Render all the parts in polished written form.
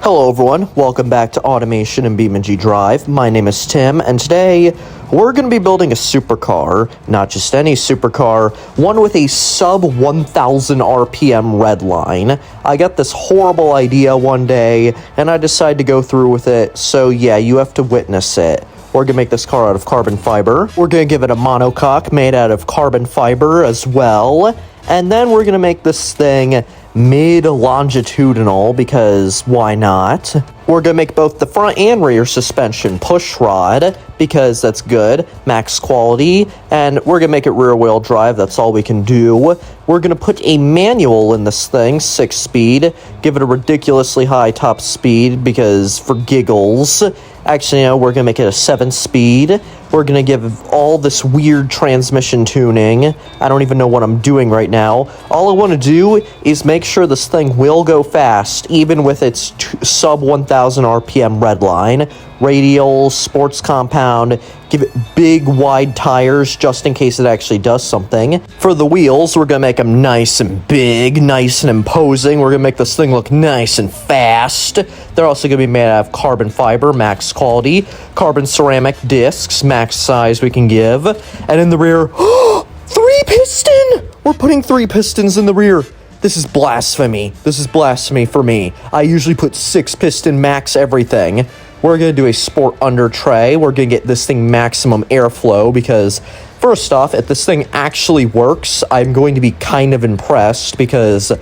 Hello everyone, welcome back to Automation and BeamNG Drive. My name is Tim, and today we're going to be building a supercar, not just any supercar, one with a sub 1000 RPM red line. I got this horrible idea one day, and I decided to go through with it, so yeah, you have to witness it. We're going to make this car out of carbon fiber. We're going to give it a monocoque made out of carbon fiber as well, and then we're going to make this thing mid-longitudinal, because why not? We're going to make both the front and rear suspension push rod, because that's good, max quality, and we're going to make it rear-wheel drive, that's all we can do. We're going to put a manual in this thing, 6-speed, give it a ridiculously high top speed, because for giggles. Actually, no, we're going to make it a 7-speed. We're going to give all this weird transmission tuning. I don't even know what I'm doing right now. All I want to do is make sure this thing will go fast, even with its sub 1000 RPM red line. Radial, sports compound, give it big, wide tires just in case it actually does something. For the wheels, we're going to make them nice and big, nice and imposing. We're going to make this thing look nice and fast. They're also going to be made out of carbon fiber, max quality, carbon ceramic discs, max size we can give. And in the rear, 3 piston! We're putting 3 pistons in the rear. This is blasphemy. This is blasphemy for me. I usually put 6 piston max everything. We're going to do a sport under tray. We're going to get this thing maximum airflow because, first off, if this thing actually works, I'm going to be kind of impressed because,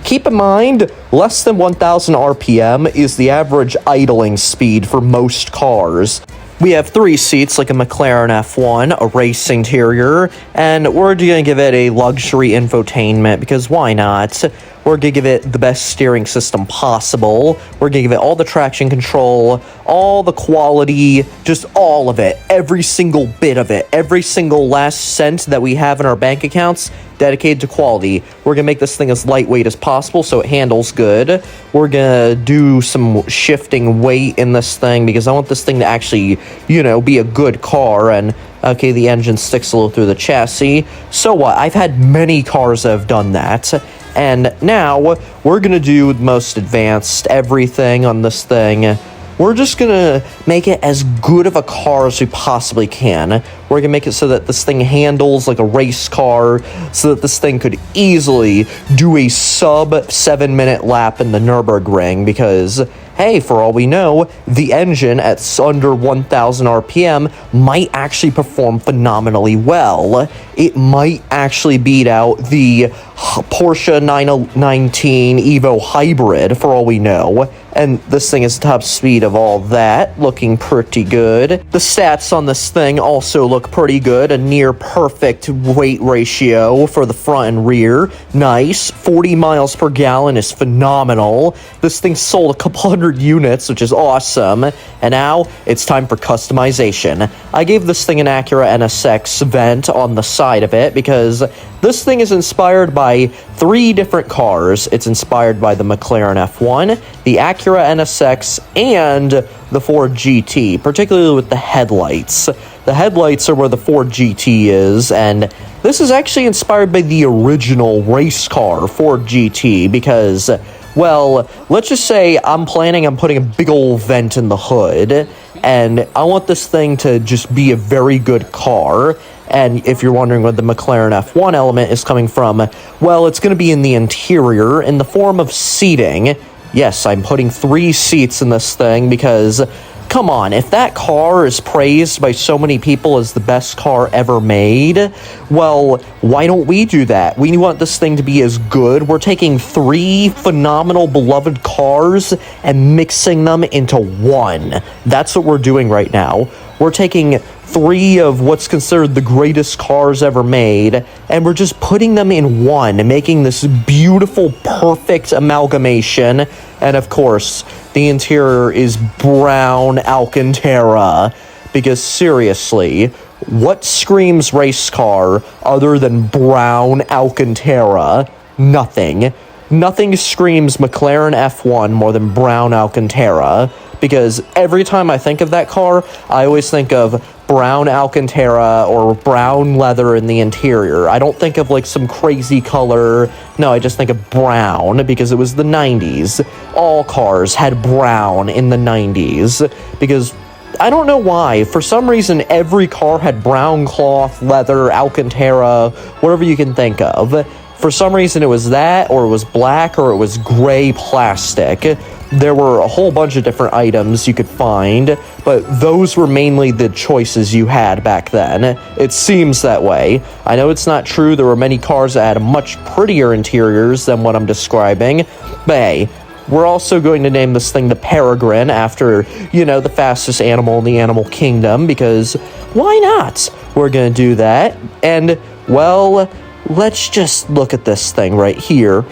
keep in mind, less than 1000 RPM is the average idling speed for most cars. We have 3 seats like a McLaren F1, a race interior, and we're going to give it a luxury infotainment because why not? We're going to give it the best steering system possible. We're going to give it all the traction control, all the quality, just all of it. Every single bit of it. Every single last cent that we have in our bank accounts dedicated to quality. We're going to make this thing as lightweight as possible so it handles good. We're going to do some shifting weight in this thing because I want this thing to actually, be a good car. And okay, the engine sticks a little through the chassis. So what? I've had many cars that have done that. And now, we're going to do the most advanced everything on this thing. We're just going to make it as good of a car as we possibly can. We're going to make it so that this thing handles like a race car, so that this thing could easily do a sub 7-minute lap in the Nürburgring, because, hey, for all we know, the engine at under 1000 RPM might actually perform phenomenally well. It might actually beat out the Porsche 919 Evo Hybrid, for all we know. And this thing is top speed of all that, looking pretty good. The stats on this thing also look pretty good. A near perfect weight ratio for the front and rear. Nice. 40 miles per gallon is phenomenal. This thing sold a couple hundred units, which is awesome. And now, it's time for customization. I gave this thing an Acura NSX vent on the side of it because this thing is inspired by 3 different cars. It's inspired by the McLaren F1, the Acura NSX, and the Ford GT, particularly with the headlights. The headlights are where the Ford GT is, and this is actually inspired by the original race car, Ford GT, because, well, let's just say I'm planning on putting a big old vent in the hood, and I want this thing to just be a very good car. And if you're wondering where the McLaren F1 element is coming from, well, it's going to be in the interior in the form of seating. Yes, I'm putting 3 seats in this thing because, come on, if that car is praised by so many people as the best car ever made, well, why don't we do that? We want this thing to be as good. We're taking 3 phenomenal, beloved cars and mixing them into one. That's what we're doing right now. We're taking 3 of what's considered the greatest cars ever made, and we're just putting them in one, making this beautiful, perfect amalgamation. And of course, the interior is brown Alcantara, because seriously, what screams race car other than brown Alcantara? Nothing. Nothing screams McLaren F1 more than brown Alcantara. because every time I think of that car, I always think of brown Alcantara or brown leather in the interior. I don't think of like some crazy color. No, I just think of brown because it was the 90s. All cars had brown in the 90s because I don't know why. For some reason, every car had brown cloth, leather, Alcantara, whatever you can think of. For some reason, it was that, or it was black, or it was gray plastic. There were a whole bunch of different items you could find, but those were mainly the choices you had back then. It seems that way. I know it's not true. There were many cars that had much prettier interiors than what I'm describing, but hey, we're also going to name this thing the Peregrine after, you know, the fastest animal in the animal kingdom, because why not? We're going to do that, and, well, let's just look at this thing right here.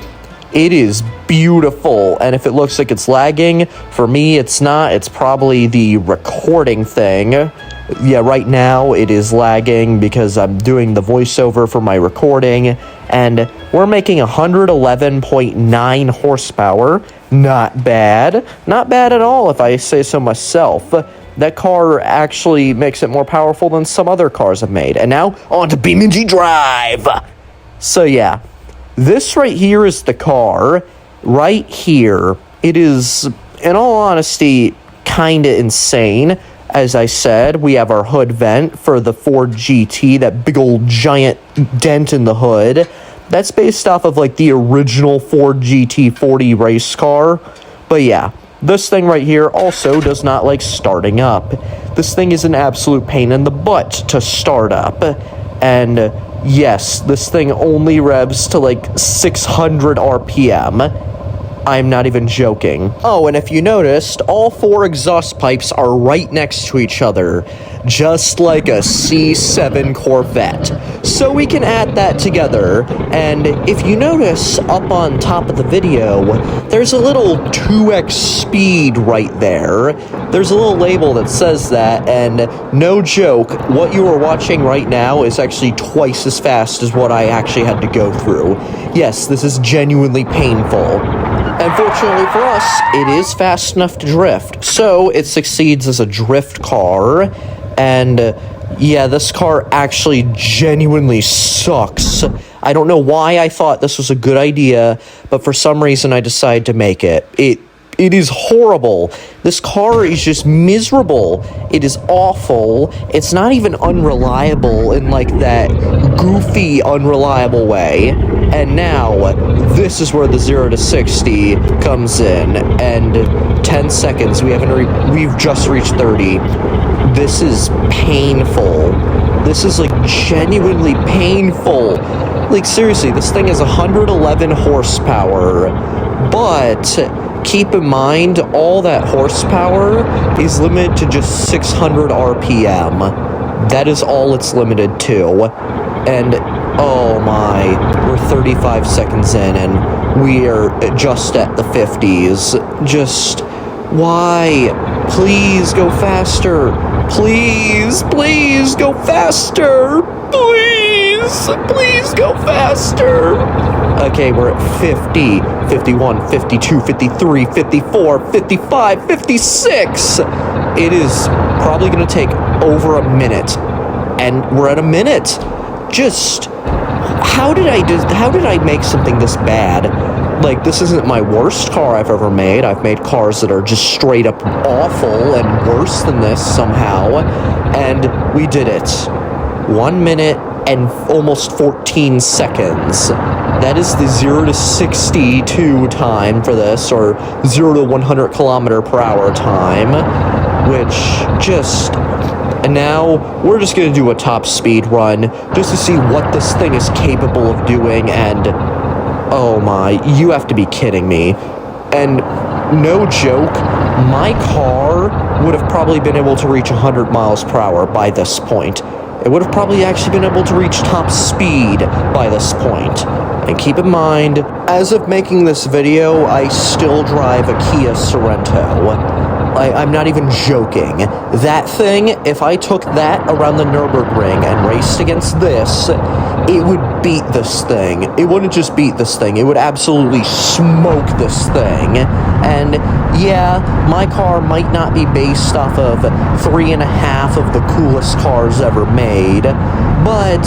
It is beautiful, and if it looks like it's lagging, for me it's not. It's probably the recording thing. Yeah, right now it is lagging because I'm doing the voiceover for my recording, and we're making 111.9 horsepower. Not bad. Not bad at all, if I say so myself. That car actually makes it more powerful than some other cars I've made. And now, on to BeamNG Drive! So yeah, this right here is the car. Right here, it is, in all honesty, kinda insane. As I said, we have our hood vent for the Ford GT, that big old giant dent in the hood. That's based off of, like, the original Ford GT40 race car. But yeah, this thing right here also does not like starting up. This thing is an absolute pain in the butt to start up. And yes, this thing only revs to like 600 RPM. I'm not even joking. Oh, and if you noticed, all four exhaust pipes are right next to each other, just like a C7 Corvette. So we can add that together, and if you notice up on top of the video, there's a little 2x speed right there. There's a little label that says that, and no joke, what you are watching right now is actually twice as fast as what I actually had to go through. Yes, this is genuinely painful. And fortunately for us, it is fast enough to drift. So it succeeds as a drift car. And yeah, this car actually genuinely sucks. I don't know why I thought this was a good idea, but for some reason I decided to make it. It is horrible. This car is just miserable. It is awful. It's not even unreliable in like that goofy, unreliable way. And now, this is where the 0 to 60 comes in. And 10 seconds, we've just reached 30. This is painful. This is like genuinely painful. Like seriously, this thing has 111 horsepower. But keep in mind, all that horsepower is limited to just 600 RPM. That is all it's limited to. And oh my, we're 35 seconds in and we are just at the 50s. Just, why? Please go faster. Please, please go faster. Please go faster. Okay, we're at 50, 51, 52, 53, 54, 55, 56. It is probably going to take over a minute. And we're at a minute. Just, how did I make something this bad? Like, this isn't my worst car I've ever made. I've made cars that are just straight up awful and worse than this somehow. And we did it. 1 minute and almost 14 seconds. That is the 0 to 62 time for this, or 0 to 100 kilometer per hour time, which just... And now, we're just going to do a top speed run, just to see what this thing is capable of doing, and... Oh my, you have to be kidding me. And no joke, my car would have probably been able to reach 100 miles per hour by this point. It would have probably actually been able to reach top speed by this point. And keep in mind, as of making this video, I still drive a Kia Sorento. I'm not even joking. That thing, if I took that around the Nürburgring and raced against this, it would beat this thing. It wouldn't just beat this thing, it would absolutely smoke this thing. And yeah, my car might not be based off of 3.5 of the coolest cars ever made, but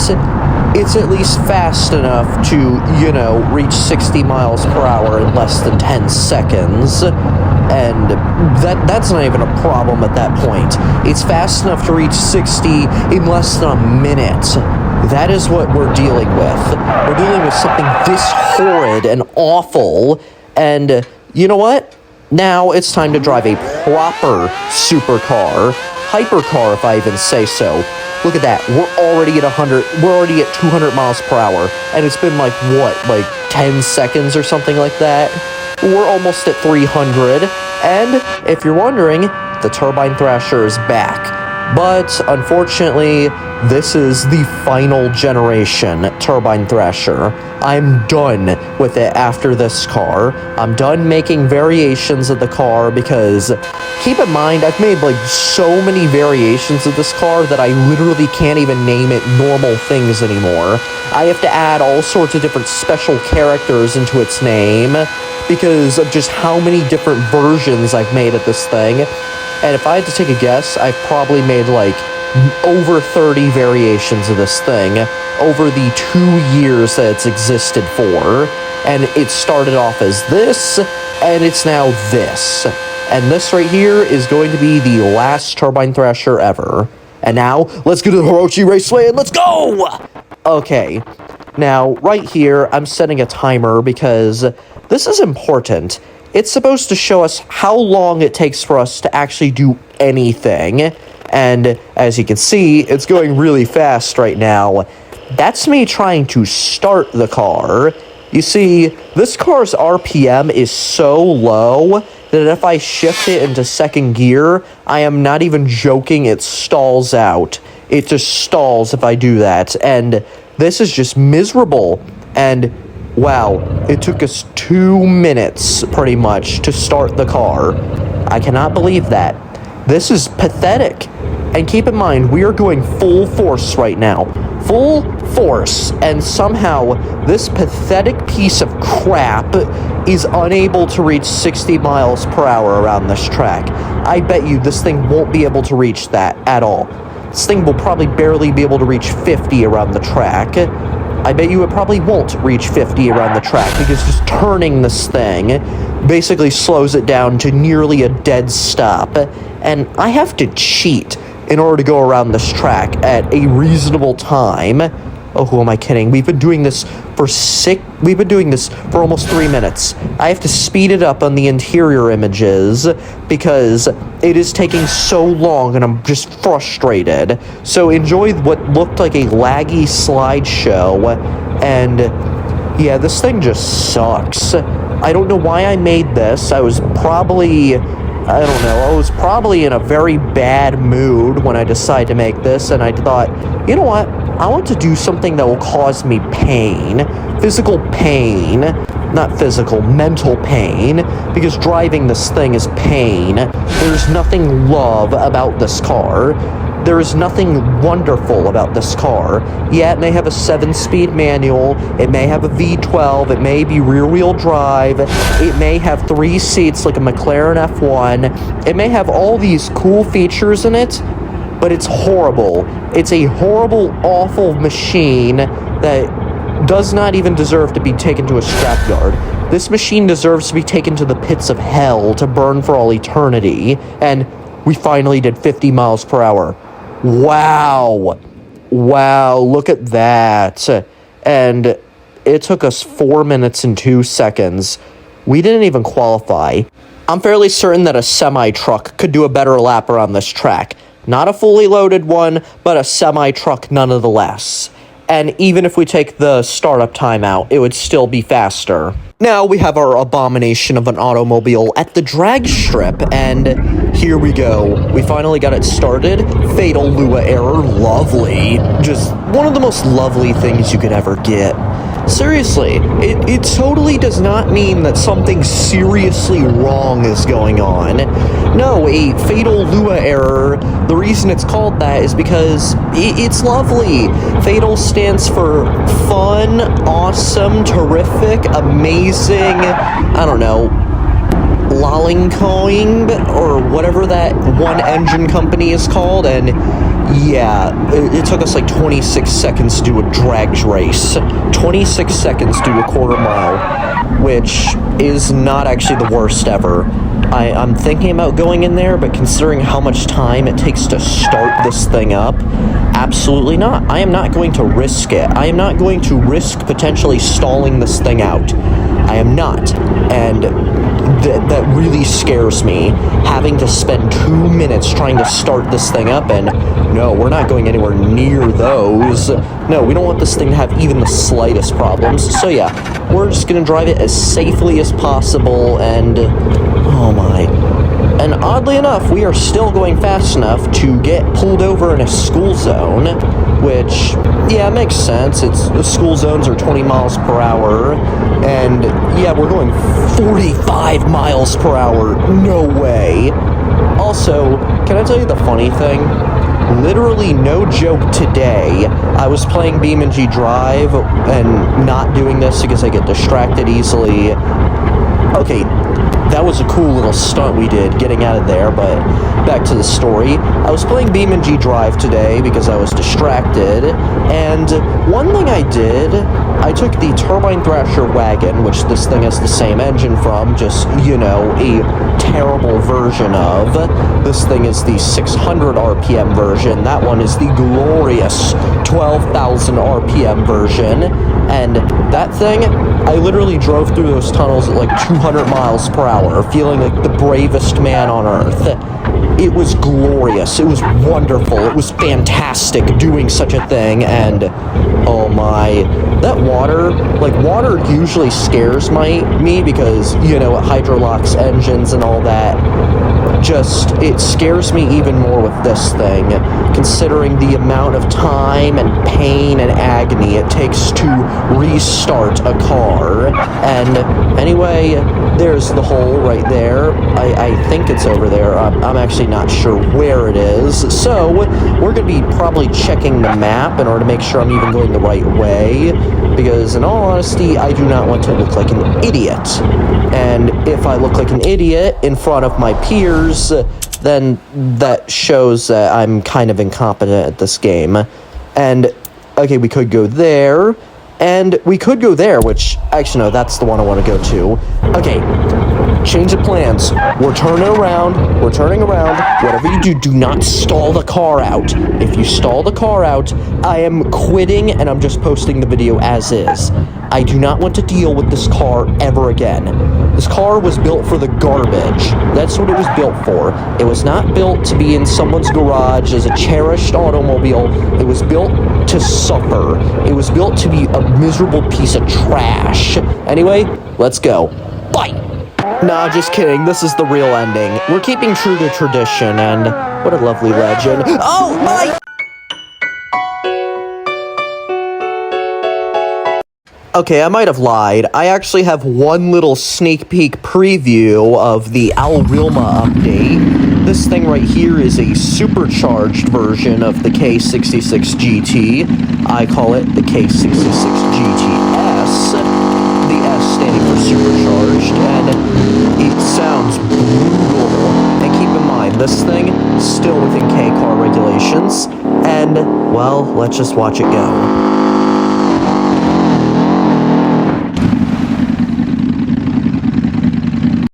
it's at least fast enough to, you know, reach 60 miles per hour in less than 10 seconds. And that's not even a problem at that point. It's fast enough to reach 60 in less than a minute. That is what we're dealing with. We're dealing with something this horrid and awful. And you know what? Now it's time to drive a proper supercar. Hypercar, if I even say so. Look at that. We're already at 200 miles per hour. And it's been like, what, like 10 seconds or something like that? We're almost at 300. And if you're wondering, the Turbine Thrasher is back. But unfortunately, this is the final generation Turbine Thrasher. I'm done with it after this car. I'm done making variations of the car because, keep in mind, I've made like so many variations of this car that I literally can't even name it normal things anymore. I have to add all sorts of different special characters into its name because of just how many different versions I've made of this thing. And if I had to take a guess, I've probably made like over 30 variations of this thing over the 2 years that it's existed for. And it started off as this, and it's now this. And this right here is going to be the last Turbine Thrasher ever. And now, let's go to the Hiroshi Raceway and let's go! Okay, now right here, I'm setting a timer because this is important. It's supposed to show us how long it takes for us to actually do anything. And as you can see, it's going really fast right now. That's me trying to start the car. You see, this car's RPM is so low that if I shift it into second gear, I am not even joking, it stalls out. It just stalls if I do that. And this is just miserable. And wow, it took us 2 minutes, pretty much, to start the car. I cannot believe that. This is pathetic. And keep in mind, we are going full force right now. Full force. And somehow, this pathetic piece of crap is unable to reach 60 miles per hour around this track. I bet you this thing won't be able to reach that at all. This thing will probably barely be able to reach 50 around the track. I bet you it probably won't reach 50 around the track because just turning this thing basically slows it down to nearly a dead stop. And I have to cheat in order to go around this track at a reasonable time. Oh, who am I kidding? We've been doing this for almost 3 minutes. I have to speed it up on the interior images because it is taking so long and I'm just frustrated. So enjoy what looked like a laggy slideshow. And yeah, this thing just sucks. I don't know why I made this. I was probably in a very bad mood when I decided to make this, and I thought, you know what? I want to do something that will cause me pain. Physical pain. Not physical, mental pain. Because driving this thing is pain. There's nothing love about this car. There is nothing wonderful about this car. Yeah, it may have a 7-speed manual, it may have a V12, it may be rear-wheel drive, it may have 3 seats like a McLaren F1, it may have all these cool features in it, but it's horrible. It's a horrible, awful machine that does not even deserve to be taken to a scrapyard. This machine deserves to be taken to the pits of hell to burn for all eternity, and we finally did 50 miles per hour. Wow, look at that. And it took us 4 minutes and 2 seconds. We didn't even qualify. I'm fairly certain that a semi-truck could do a better lap around this track. Not a fully loaded one, but a semi-truck nonetheless. And even if we take the startup time out, it would still be faster. Now we have our abomination of an automobile at the drag strip, and here we go. We finally got it started. Fatal Lua error, lovely. Just one of the most lovely things you could ever get. Seriously, it totally does not mean that something seriously wrong is going on. No, a fatal Lua error, the reason it's called that is because it's lovely. Fatal stands for fun, awesome, terrific, amazing, I don't know, Lolling or whatever that one engine company is called, and yeah, it took us like 26 seconds to do a drags race. 26 seconds to do a quarter mile, which is not actually the worst ever. I'm thinking about going in there, but considering how much time it takes to start this thing up, absolutely not. I am not going to risk it. I am not going to risk potentially stalling this thing out. I am not. And that really scares me, having to spend 2 minutes trying to start this thing up, and no, we're not going anywhere near those. No, we don't want this thing to have even the slightest problems. So yeah, we're just gonna drive it as safely as possible, and oh my. And oddly enough, we are still going fast enough to get pulled over in a school zone, which, yeah, makes sense. The school zones are 20 miles per hour, and yeah, we're going 45 miles per hour. No way. Also, can I tell you the funny thing? Literally, no joke, today, I was playing BeamNG Drive and not doing this because I get distracted easily. Okay, that was a cool little stunt we did getting out of there, but back to the story. I was playing BeamNG Drive today because I was distracted, and one thing I did, I took the Turbine Thrasher wagon, which this thing has the same engine from, just, you know, a terrible version of. This thing is the 600 RPM version. That one is the glorious 12,000 RPM version. And that thing, I literally drove through those tunnels at like 200 miles per hour, feeling like the bravest man on earth. It was glorious. It was wonderful. It was fantastic doing such a thing, and oh my, that water, like, water usually scares me because, you know, it hydrolocks engines and all that. Just, it scares me even more with this thing, considering the amount of time and pain and agony it takes to restart a car. And anyway, there's the hole right there. I think it's over there. I'm actually not sure where it is. So we're going to be probably checking the map in order to make sure I'm even going the right way, because in all honesty, I do not want to look like an idiot. And if I look like an idiot in front of my peers, then that shows that I'm kind of incompetent at this game. And, okay, we could go there, and we could go there, which, actually, no, that's the one I want to go to. Okay, change of plans. We're turning around. Whatever you do, do not stall the car out. If you stall the car out, I am quitting, and I'm just posting the video as is. I do not want to deal with this car ever again. This car was built for the garbage. That's what it was built for. It was not built to be in someone's garage as a cherished automobile. It was built to suffer. It was built to be a miserable piece of trash. Anyway, let's go. Bye! Nah, just kidding. This is the real ending. We're keeping true to tradition, and what a lovely legend. Oh, my! Okay, I might have lied. I actually have one little sneak peek preview of the Alrilma update. This thing right here is a supercharged version of the K66 GT. I call it the K66 GTS. The S standing for supercharged, and it sounds brutal. And keep in mind, this thing is still within K car regulations. And, well, let's just watch it go.